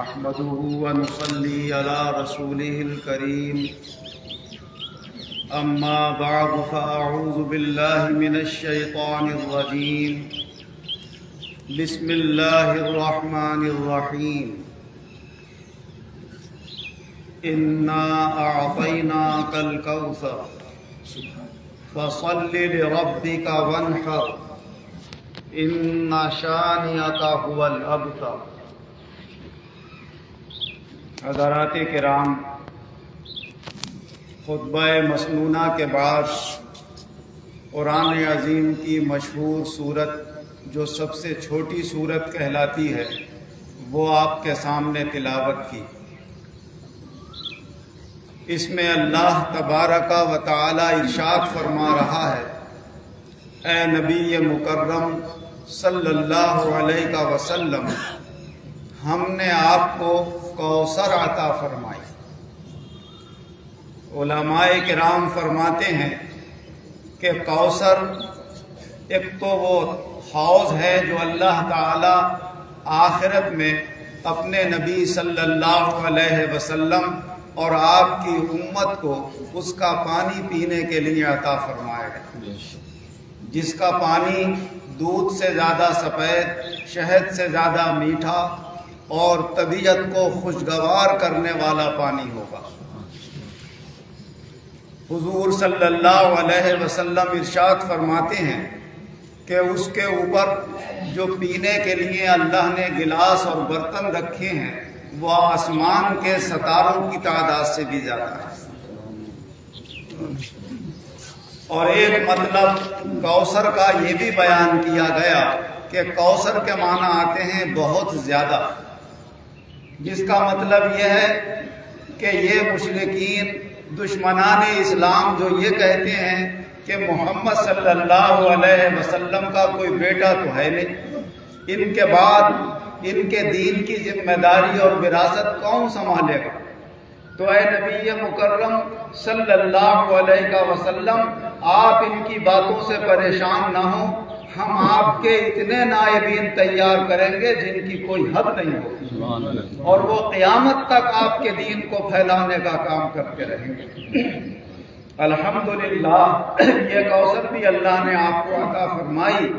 نحمده ونصلي على رسوله الكريم أما بعد فأعوذ بالله من الشيطان الرجيم بسم الله الرحمن الرحيم إنا أعطيناك الكوثر فصل لربك وانحر إن شانئك هو الأبتر۔ حضرات کرام، خطبہ مسنونہ کے بعد قرآن عظیم کی مشہور سورت جو سب سے چھوٹی سورت کہلاتی ہے وہ آپ کے سامنے تلاوت کی۔ اس میں اللہ تبارک و تعالی ارشاد فرما رہا ہے، اے نبی مکرم صلی اللہ علیہ وسلم، ہم نے آپ کو کوثر عطا فرمائی۔ علماء کرام فرماتے ہیں کہ کوثر ایک تو وہ حوض ہے جو اللہ تعالی آخرت میں اپنے نبی صلی اللہ علیہ وسلم اور آپ کی امت کو اس کا پانی پینے کے لیے عطا فرمائے گا، جس کا پانی دودھ سے زیادہ سفید، شہد سے زیادہ میٹھا اور طبیعت کو خوشگوار کرنے والا پانی ہوگا۔ حضور صلی اللہ علیہ وسلم ارشاد فرماتے ہیں کہ اس کے اوپر جو پینے کے لیے اللہ نے گلاس اور برتن رکھے ہیں وہ آسمان کے ستاروں کی تعداد سے بھی زیادہ ہے۔ اور ایک مطلب کوثر کا یہ بھی بیان کیا گیا کہ کوثر کے معنی آتے ہیں بہت زیادہ، جس کا مطلب یہ ہے کہ یہ مشرکین دشمنان اسلام جو یہ کہتے ہیں کہ محمد صلی اللہ علیہ وسلم کا کوئی بیٹا تو ہے نہیں، ان کے بعد ان کے دین کی ذمہ داری اور وراثت کون سنبھالے گا؟ تو اے نبی مکرم صلی اللہ علیہ وسلم، آپ ان کی باتوں سے پریشان نہ ہوں، ہم آپ کے اتنے نائبین تیار کریں گے جن کی کوئی حد نہیں ہوگی، اور وہ قیامت تک آپ کے دین کو پھیلانے کا کام کرتے رہیں گے۔ الحمدللہ، یہ کوثر بھی اللہ نے آپ کو عطا فرمائی۔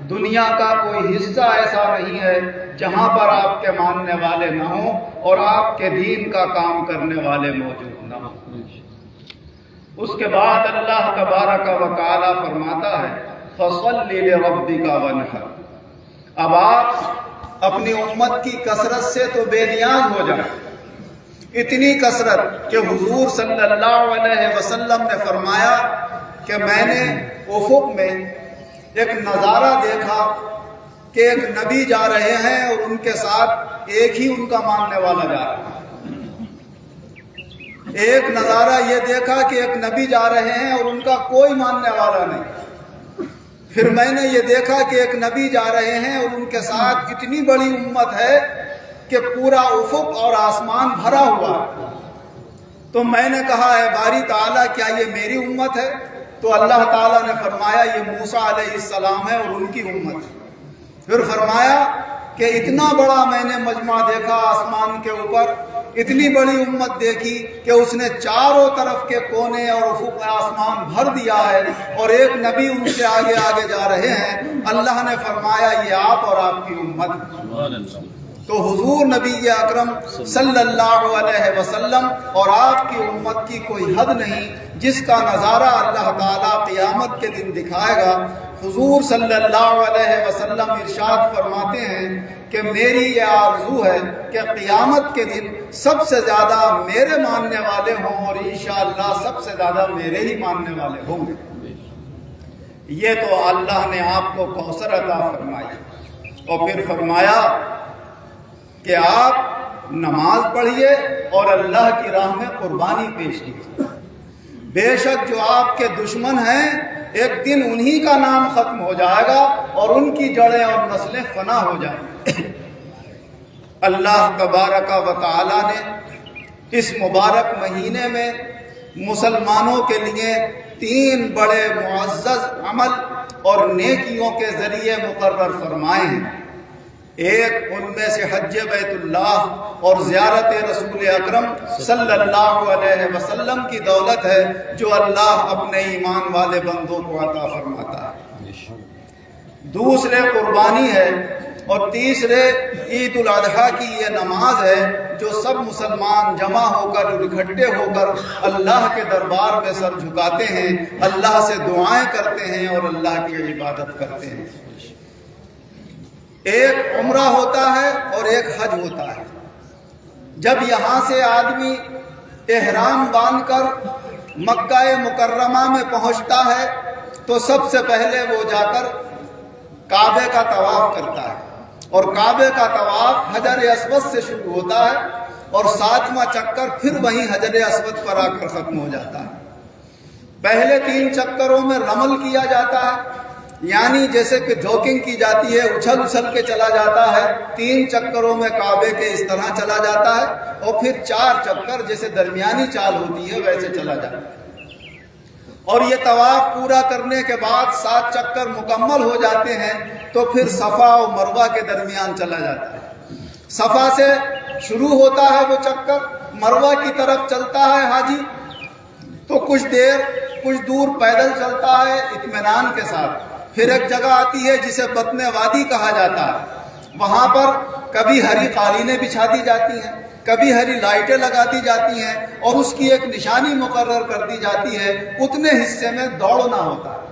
دنیا کا کوئی حصہ ایسا نہیں ہے جہاں پر آپ کے ماننے والے نہ ہوں اور آپ کے دین کا کام کرنے والے موجود نہ ہوں۔ اس کے بعد اللہ تبارک و تعالی فرماتا ہے، فَصَلِّ لِرَبِّكَ وَانْحَرْ۔ اب آپ اپنی امت کی کثرت سے تو بے نیاز ہو جائیں، اتنی کثرت کہ حضور صلی اللہ علیہ وسلم نے فرمایا کہ میں نے افق میں ایک نظارہ دیکھا کہ ایک نبی جا رہے ہیں اور ان کے ساتھ ایک ہی ان کا ماننے والا جا رہا ہے۔ ایک نظارہ یہ دیکھا کہ ایک نبی جا رہے ہیں اور ان کا کوئی ماننے والا نہیں۔ پھر میں نے یہ دیکھا کہ ایک نبی جا رہے ہیں اور ان کے ساتھ اتنی بڑی امت ہے کہ پورا افق اور آسمان بھرا ہوا ہے۔ تو میں نے کہا، اے باری تعالیٰ، کیا یہ میری امت ہے؟ تو اللہ تعالیٰ نے فرمایا یہ موسیٰ علیہ السلام ہے اور ان کی امت ہے۔ پھر فرمایا کہ اتنا بڑا میں نے مجمع دیکھا آسمان کے اوپر، اتنی بڑی امت دیکھی کہ اس نے چاروں طرف کے کونے اور افق آسمان بھر دیا ہے، اور ایک نبی ان سے آگے آگے جا رہے ہیں۔ اللہ نے فرمایا یہ آپ اور آپ کی امت۔ تو حضور نبی اکرم صلی اللہ علیہ وسلم اور آپ کی امت کی کوئی حد نہیں، جس کا نظارہ اللہ تعالیٰ قیامت کے دن دکھائے گا۔ حضور صلی اللہ علیہ وسلم ارشاد فرماتے ہیں کہ میری یہ آرزو ہے کہ قیامت کے دن سب سے زیادہ میرے ماننے والے ہوں اور انشاءاللہ سب سے زیادہ میرے ہی ماننے والے ہوں گے۔ یہ تو اللہ نے آپ کو کوثر عطا فرمائی، اور پھر فرمایا کہ آپ نماز پڑھیے اور اللہ کی راہ میں قربانی پیش کیجیے۔ بے شک جو آپ کے دشمن ہیں ایک دن انہی کا نام ختم ہو جائے گا اور ان کی جڑیں اور نسلیں فنا ہو جائیں گی۔ اللہ تبارک و تعالی نے اس مبارک مہینے میں مسلمانوں کے لیے 3 بڑے معزز عمل اور نیکیوں کے ذریعے مقرر فرمائے ہیں۔ ایک ان میں سے حج بیت اللہ اور زیارت رسول اکرم صلی اللہ علیہ وسلم کی دولت ہے جو اللہ اپنے ایمان والے بندوں کو عطا فرماتا ہے۔ دوسرے قربانی ہے، اور تیسرے عید الاضحیٰ کی یہ نماز ہے جو سب مسلمان جمع ہو کر اور اکٹھے ہو کر اللہ کے دربار میں سر جھکاتے ہیں، اللہ سے دعائیں کرتے ہیں اور اللہ کی عبادت کرتے ہیں۔ ایک عمرہ ہوتا ہے اور ایک حج ہوتا ہے۔ جب یہاں سے آدمی احرام باندھ کر مکہ مکرمہ میں پہنچتا ہے تو سب سے پہلے وہ جا کر کعبے کا طواف کرتا ہے، اور کعبے کا طواف حجر اسود سے شروع ہوتا ہے اور 7واں چکر پھر وہیں حجر اسود پر آ کر ختم ہو جاتا ہے۔ پہلے 3 چکروں میں رمل کیا جاتا ہے، یعنی جیسے کہ جوکنگ کی جاتی ہے، اچھل اچھل کے چلا جاتا ہے۔ 3 چکروں میں کعبے کے اس طرح چلا جاتا ہے، اور پھر 4 چکر جیسے درمیانی چال ہوتی ہے ویسے چلا جاتا ہے۔ اور یہ طواف پورا کرنے کے بعد 7 چکر مکمل ہو جاتے ہیں تو پھر صفا اور مروہ کے درمیان چلا جاتا ہے۔ صفا سے شروع ہوتا ہے وہ چکر، مروہ کی طرف چلتا ہے حاجی تو کچھ دور پیدل چلتا ہے اطمینان کے ساتھ۔ پھر ایک جگہ آتی ہے جسے بطن وادی کہا جاتا ہے، وہاں پر کبھی ہری قالینیں بچھا دی جاتی ہیں، کبھی ہری لائٹیں لگا دی جاتی ہیں، اور اس کی ایک نشانی مقرر کر دی جاتی ہے، اتنے حصے میں دوڑنا ہوتا ہے۔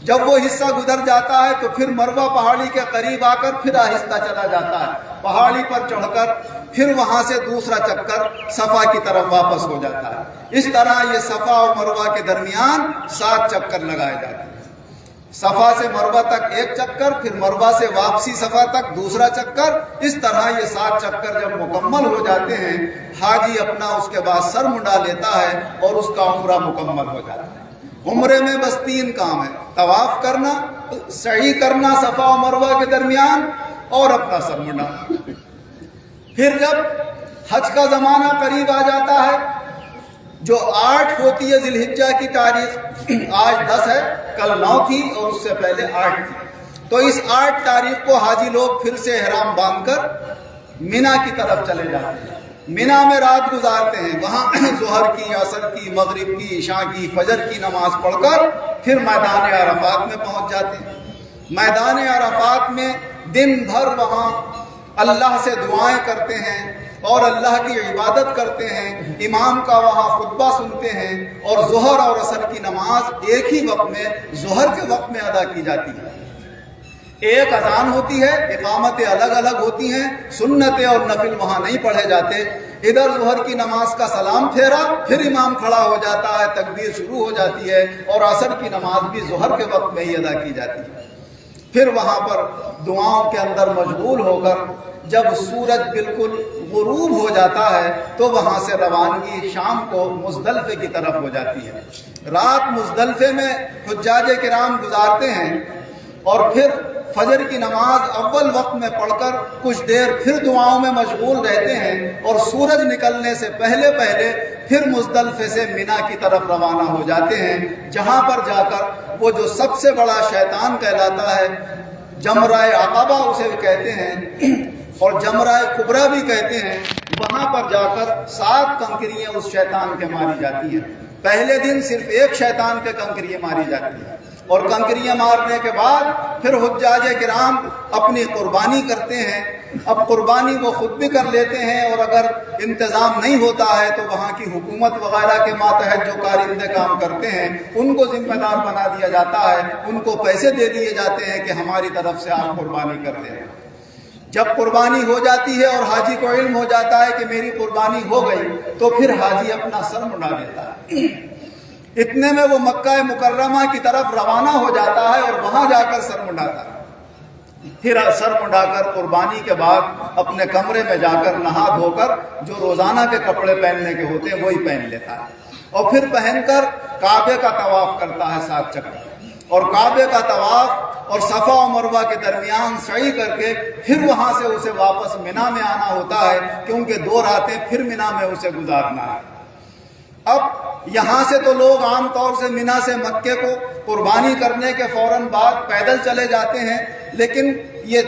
جب وہ حصہ گزر جاتا ہے تو پھر مروہ پہاڑی کے قریب آ کر پھر آہستہ چلا جاتا ہے، پہاڑی پر چڑھ کر پھر وہاں سے دوسرا چکر صفا کی طرف واپس ہو جاتا ہے۔ اس طرح یہ صفا اور مروہ کے درمیان 7 چکر لگائے جاتے ہیں۔ صفا سے مروہ تک 1 چکر، پھر مروہ سے واپسی صفا تک دوسرا چکر، اس طرح یہ 7 چکر جب مکمل ہو جاتے ہیں حاجی اپنا اس کے بعد سر منڈا لیتا ہے اور اس کا عمرہ مکمل ہو جاتا ہے۔ عمرے میں بس 3 کام ہیں، طواف کرنا، سعی کرنا صفا و مروہ کے درمیان، اور اپنا سر منڈانا۔ پھر جب حج کا زمانہ قریب آ جاتا ہے، جو 8 ہوتی ہے ذی الحجہ کی تاریخ، آج 10 ہے، کل 9 تھی اور اس سے پہلے 8 تھی، تو اس 8 تاریخ کو حاجی لوگ پھر سے احرام باندھ کر مینا کی طرف چلے جاتے ہیں۔ مینا میں رات گزارتے ہیں، وہاں ظہر کی، عصر کی، مغرب کی، عشاء کی، فجر کی نماز پڑھ کر پھر میدان عرفات میں پہنچ جاتے ہیں۔ میدان عرفات میں دن بھر وہاں اللہ سے دعائیں کرتے ہیں اور اللہ کی عبادت کرتے ہیں، امام کا وہاں خطبہ سنتے ہیں، اور ظہر اور عصر کی نماز ایک ہی وقت میں ظہر کے وقت میں ادا کی جاتی ہے۔ ایک اذان ہوتی ہے، اقامتیں الگ الگ ہوتی ہیں، سنتیں اور نفل وہاں نہیں پڑھے جاتے۔ ادھر ظہر کی نماز کا سلام پھیرا، پھر امام کھڑا ہو جاتا ہے، تکبیر شروع ہو جاتی ہے، اور عصر کی نماز بھی ظہر کے وقت میں ہی ادا کی جاتی ہے۔ پھر وہاں پر دعاؤں کے اندر مشغول ہو کر جب سورج بالکل غروب ہو جاتا ہے تو وہاں سے روانگی شام کو مزدلفے کی طرف ہو جاتی ہے۔ رات مزدلفے میں حجاج کرام گزارتے ہیں، اور پھر فجر کی نماز اول وقت میں پڑھ کر کچھ دیر پھر دعاؤں میں مشغول رہتے ہیں، اور سورج نکلنے سے پہلے پھر مزدلفے سے مینا کی طرف روانہ ہو جاتے ہیں، جہاں پر جا کر وہ جو سب سے بڑا شیطان کہلاتا ہے، جمرہ عقبہ اسے کہتے ہیں اور جمرہ کبریٰ بھی کہتے ہیں، وہاں پر جا کر 7 کنکریاں اس شیطان کے ماری جاتی ہیں۔ پہلے دن صرف ایک شیطان کے کنکریاں ماری جاتی ہیں، اور کنکریاں مارنے کے بعد پھر حجاج کرام اپنی قربانی کرتے ہیں۔ اب قربانی وہ خود بھی کر لیتے ہیں، اور اگر انتظام نہیں ہوتا ہے تو وہاں کی حکومت وغیرہ کے ماتحت جو کارندے کام کرتے ہیں ان کو ذمہ دار بنا دیا جاتا ہے، ان کو پیسے دے دیے جاتے ہیں کہ ہماری طرف سے آپ قربانی کر دیں۔ جب قربانی ہو جاتی ہے اور حاجی کو علم ہو جاتا ہے کہ میری قربانی ہو گئی تو پھر حاجی اپنا سر منڈا دیتا ہے۔ اتنے میں وہ مکہ مکرمہ کی طرف روانہ ہو جاتا ہے اور وہاں جا کر سر منڈاتا ہے۔ پھر سر منڈا کر قربانی کے بعد اپنے کمرے میں جا کر نہا دھو کر جو روزانہ کے کپڑے پہننے کے ہوتے ہیں وہی پہن لیتا ہے، اور پھر پہن کر کعبے کا طواف کرتا ہے 7 چکر، اور کعبے کا طواف اور صفا و مروہ کے درمیان سعی کر کے پھر وہاں سے اسے واپس مینا میں آنا ہوتا ہے، کیونکہ 2 راتیں پھر مینا میں اسے گزارنا ہے۔ اب یہاں سے تو لوگ عام طور سے منا سے مکے کو قربانی کرنے کے فوراً بعد پیدل چلے جاتے ہیں، لیکن یہ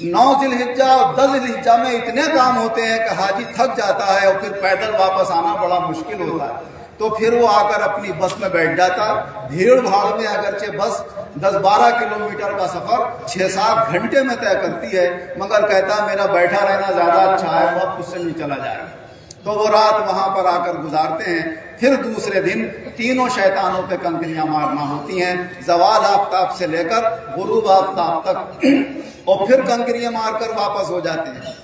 9 ذی الحجہ اور 10 ذی الحجہ میں اتنے کام ہوتے ہیں کہ حاجی تھک جاتا ہے اور پھر پیدل واپس آنا بڑا مشکل ہوتا ہے، تو پھر وہ آ کر اپنی بس میں بیٹھ جاتا ہے۔ بھیڑ بھاڑ میں اگرچہ بس 10-12 کلومیٹر کا سفر 6-7 گھنٹے میں طے کرتی ہے، مگر کہتا ہے میرا بیٹھا رہنا زیادہ اچھا ہے، وہ خود سے نہیں چلا جائے گا، تو وہ رات وہاں پر آ کر گزارتے ہیں۔ پھر دوسرے دن تینوں شیطانوں پہ کنکریاں مارنا ہوتی ہیں، زوال آفتاب سے لے کر غروب آفتاب تک، اور پھر کنکریاں مار کر واپس ہو جاتے ہیں۔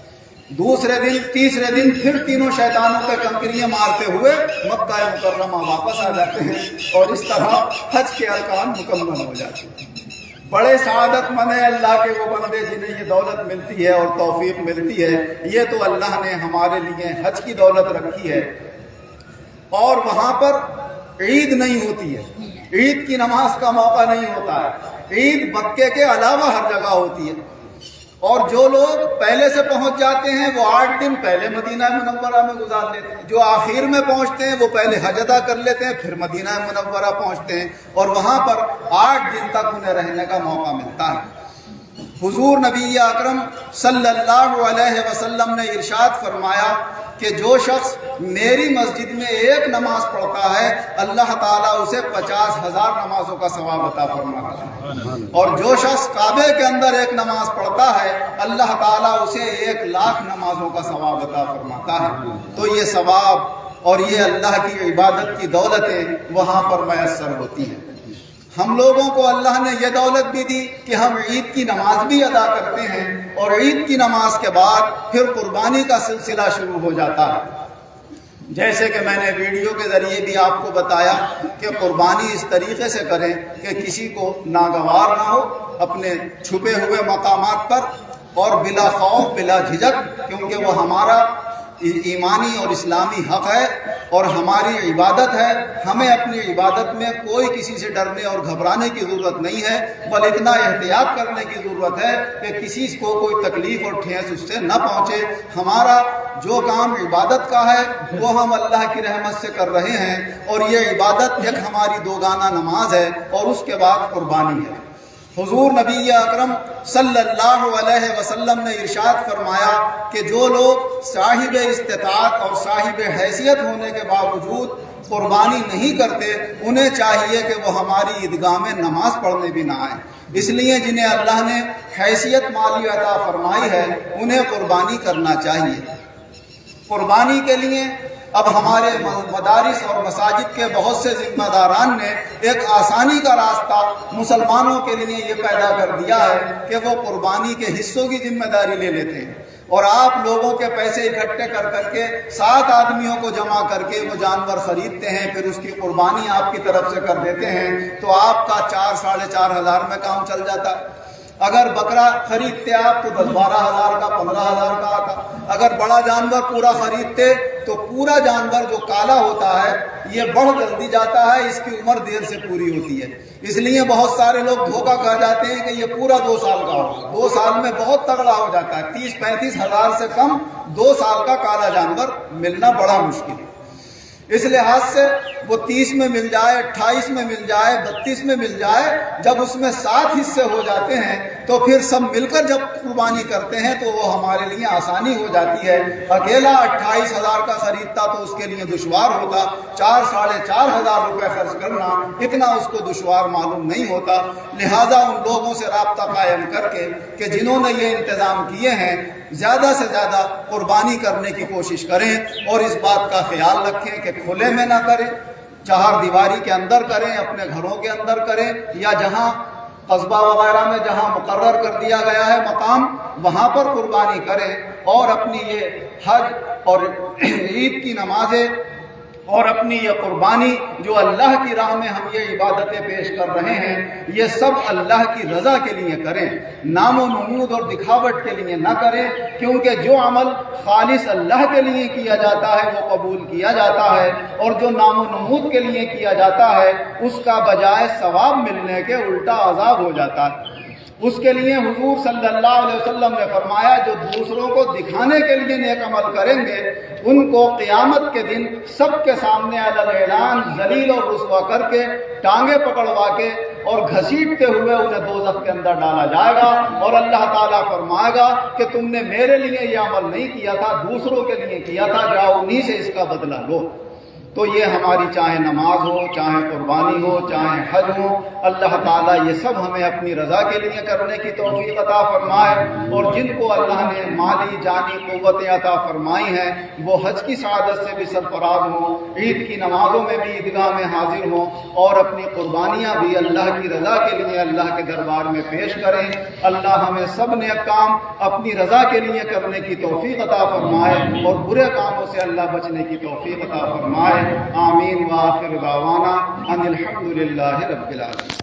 دوسرے دن تیسرے دن پھر تینوں شیطانوں پہ کنکریاں مارتے ہوئے مکہ مکرمہ واپس آ جاتے ہیں، اور اس طرح حج کے ارکان مکمل ہو جاتے ہیں۔ بڑے سعادت مند ہیں اللہ کے وہ بندے جنہیں یہ دولت ملتی ہے اور توفیق ملتی ہے۔ یہ تو اللہ نے ہمارے لیے حج کی دولت رکھی ہے، اور وہاں پر عید نہیں ہوتی ہے، عید کی نماز کا موقع نہیں ہوتا ہے، عید مکے کے علاوہ ہر جگہ ہوتی ہے، اور جو لوگ پہلے سے پہنچ جاتے ہیں وہ 8 دن پہلے مدینہ منورہ میں گزار لیتے ہیں، جو آخر میں پہنچتے ہیں وہ پہلے حج ادا کر لیتے ہیں، پھر مدینہ منورہ پہنچتے ہیں، اور وہاں پر 8 دن تک انہیں رہنے کا موقع ملتا ہے۔ حضور نبی اکرم صلی اللہ علیہ وسلم نے ارشاد فرمایا کہ جو شخص میری مسجد میں ایک نماز پڑھتا ہے اللہ تعالیٰ اسے 50,000 نمازوں کا ثواب عطا فرماتا ہے، اور جو شخص کعبے کے اندر ایک نماز پڑھتا ہے اللہ تعالیٰ اسے 1,00,000 نمازوں کا ثواب عطا فرماتا ہے۔ تو یہ ثواب اور یہ اللہ کی عبادت کی دولتیں وہاں پر میسر ہوتی ہیں۔ ہم لوگوں کو اللہ نے یہ دولت بھی دی کہ ہم عید کی نماز بھی ادا کرتے ہیں، اور عید کی نماز کے بعد پھر قربانی کا سلسلہ شروع ہو جاتا ہے۔ جیسے کہ میں نے ویڈیو کے ذریعے بھی آپ کو بتایا کہ قربانی اس طریقے سے کریں کہ کسی کو ناگوار نہ ہو، اپنے چھپے ہوئے مقامات پر، اور بلا خوف بلا جھجک، کیونکہ وہ ہمارا ایمانی اور اسلامی حق ہے اور ہماری عبادت ہے۔ ہمیں اپنی عبادت میں کوئی کسی سے ڈرنے اور گھبرانے کی ضرورت نہیں ہے، بل اتنا احتیاط کرنے کی ضرورت ہے کہ کسی کو کوئی تکلیف اور ٹھیس اس سے نہ پہنچے۔ ہمارا جو کام عبادت کا ہے وہ ہم اللہ کی رحمت سے کر رہے ہیں، اور یہ عبادت ایک ہماری 2 گانا نماز ہے، اور اس کے بعد قربانی ہے۔ حضور نبی اکرم صلی اللہ علیہ وسلم نے ارشاد فرمایا کہ جو لوگ صاحب استطاعت اور صاحب حیثیت ہونے کے باوجود قربانی نہیں کرتے، انہیں چاہیے کہ وہ ہماری عیدگاہ میں نماز پڑھنے بھی نہ آئیں۔ اس لیے جنہیں اللہ نے حیثیت مالی عطا فرمائی ہے انہیں قربانی کرنا چاہیے۔ قربانی کے لیے اب ہمارے مدارس اور مساجد کے بہت سے ذمہ داران نے ایک آسانی کا راستہ مسلمانوں کے لیے یہ پیدا کر دیا ہے کہ وہ قربانی کے حصوں کی ذمہ داری لے لیتے ہیں، اور آپ لوگوں کے پیسے اکٹھے کر کر کے 7 آدمیوں کو جمع کر کے وہ جانور خریدتے ہیں، پھر اس کی قربانی آپ کی طرف سے کر دیتے ہیں، تو آپ کا 4-4.5 ہزار میں کام چل جاتا ہے۔ اگر بکرا خریدتے آپ تو 10-12 ہزار کا 15 ہزار کا آتا۔ اگر بڑا جانور پورا خریدتے تو پورا جانور جو کالا ہوتا ہے یہ بڑھ جلدی جاتا ہے، اس کی عمر دیر سے پوری ہوتی ہے، اس لیے بہت سارے لوگ دھوکہ کھا جاتے ہیں کہ یہ پورا 2 سال کا ہوگا۔ 2 سال میں بہت تگڑا ہو جاتا ہے، 30-35 ہزار سے کم 2 سال کا کالا جانور ملنا بڑا مشکل ہے۔ اس لحاظ سے وہ 30 میں مل جائے، 28 میں مل جائے، 32 میں مل جائے، جب اس میں 7 حصے ہو جاتے ہیں تو پھر سب مل کر جب قربانی کرتے ہیں تو وہ ہمارے لیے آسانی ہو جاتی ہے۔ اکیلا 28 ہزار کا خریدتا تو اس کے لیے دشوار ہوتا، 4-4.5 ہزار روپے خرچ کرنا اتنا اس کو دشوار معلوم نہیں ہوتا۔ لہذا ان لوگوں سے رابطہ قائم کر کے کہ جنہوں نے یہ انتظام کیے ہیں زیادہ سے زیادہ قربانی کرنے کی کوشش کریں، اور اس بات کا خیال رکھیں کہ کھلے میں نہ کریں، 4 دیواری کے اندر کریں، اپنے گھروں کے اندر کریں، یا جہاں قصبہ وغیرہ میں جہاں مقرر کر دیا گیا ہے مقام وہاں پر قربانی کریں، اور اپنی یہ حج اور عید کی نمازیں اور اپنی یہ قربانی جو اللہ کی راہ میں ہم یہ عبادتیں پیش کر رہے ہیں یہ سب اللہ کی رضا کے لیے کریں، نام و نمود اور دکھاوٹ کے لیے نہ کریں، کیونکہ جو عمل خالص اللہ کے لیے کیا جاتا ہے وہ قبول کیا جاتا ہے، اور جو نام و نمود کے لیے کیا جاتا ہے اس کا بجائے ثواب ملنے کے الٹا عذاب ہو جاتا ہے۔ اس کے لیے حضور صلی اللہ علیہ وسلم نے فرمایا جو دوسروں کو دکھانے کے لیے نیک عمل کریں گے ان کو قیامت کے دن سب کے سامنے علل اعلان ذلیل اور رسوا کر کے ٹانگیں پکڑوا کے اور گھسیٹتے ہوئے انہیں دوزخ کے اندر ڈالا جائے گا، اور اللہ تعالیٰ فرمائے گا کہ تم نے میرے لیے یہ عمل نہیں کیا تھا، دوسروں کے لیے کیا تھا، جاؤ انہی سے اس کا بدلہ لو۔ تو یہ ہماری چاہے نماز ہو، چاہے قربانی ہو، چاہے حج ہو، اللہ تعالیٰ یہ سب ہمیں اپنی رضا کے لیے کرنے کی توفیق عطا فرمائے، اور جن کو اللہ نے مالی جانی قوتیں عطا فرمائی ہیں وہ حج کی سعادت سے بھی سرفراز ہوں، عید کی نمازوں میں بھی عیدگاہ میں حاضر ہوں، اور اپنی قربانیاں بھی اللہ کی رضا کے لیے اللہ کے دربار میں پیش کریں۔ اللہ ہمیں سب نیک کام اپنی رضا کے لیے کرنے کی توفیق عطا فرمائے، اور برے کاموں سے اللہ بچنے کی توفیق عطا فرمائے۔ آمین وآخر دعوانا ان الحمد للہ رب العالمین۔